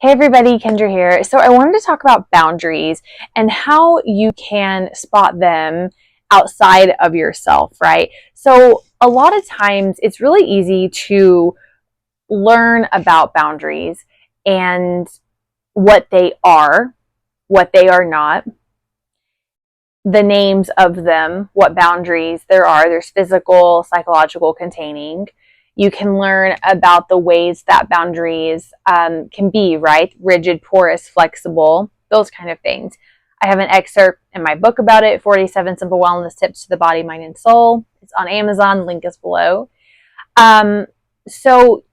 Hey everybody, Kendra here. So I wanted to talk about boundaries and how you can spot them outside of yourself, right? So a lot of times it's really easy to learn about boundaries and what they are not, the names of them, what boundaries there are. There's physical, psychological, containing. You can learn about the ways that boundaries can be, right? Rigid, porous, flexible, those kind of things. I have an excerpt in my book about it, 47 Simple Wellness Tips to the Body, Mind, and Soul. It's on Amazon. The link is below. So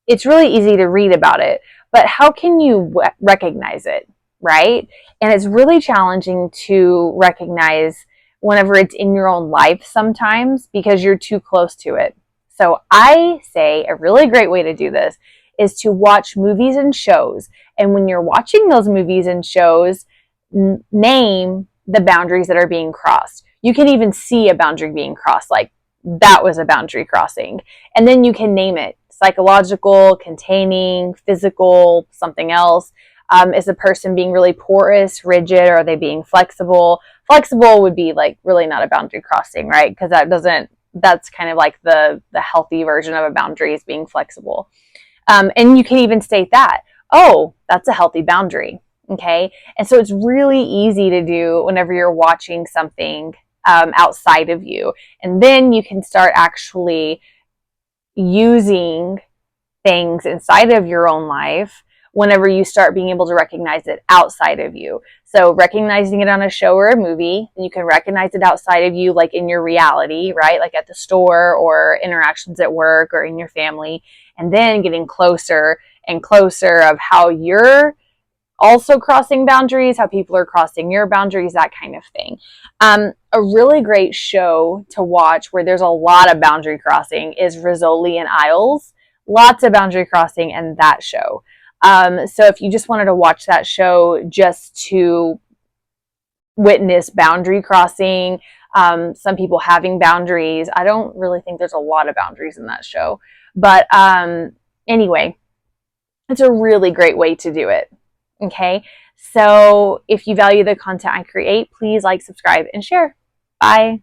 it's really easy to read about it, but how can you recognize it, right? And it's really challenging to recognize whenever it's in your own life sometimes because you're too close to it. So I say a really great way to do this is to watch movies and shows. And when you're watching those movies and shows, name the boundaries that are being crossed. You can even see a boundary being crossed, like that was a boundary crossing. And then you can name it. Psychological, containing, physical, something else. Is the person being really porous, rigid, or are they being flexible? Flexible would be like really not a boundary crossing, right? Because that's kind of like the healthy version of a boundary is being flexible. And you can even state that, oh, that's a healthy boundary, okay? And so it's really easy to do whenever you're watching something outside of you. And then you can start actually using things inside of your own life whenever you start being able to recognize it outside of you. So recognizing it on a show or a movie, you can recognize it outside of you, like in your reality, right? Like at the store or interactions at work or in your family, and then getting closer and closer of how you're also crossing boundaries, how people are crossing your boundaries, that kind of thing. A really great show to watch where there's a lot of boundary crossing is Rizzoli and Isles. Lots of boundary crossing in that show. So if you just wanted to watch that show just to witness boundary crossing, some people having boundaries. I don't really think there's a lot of boundaries in that show. But anyway, it's a really great way to do it. Okay, so if you value the content I create, please like, subscribe, and share. Bye.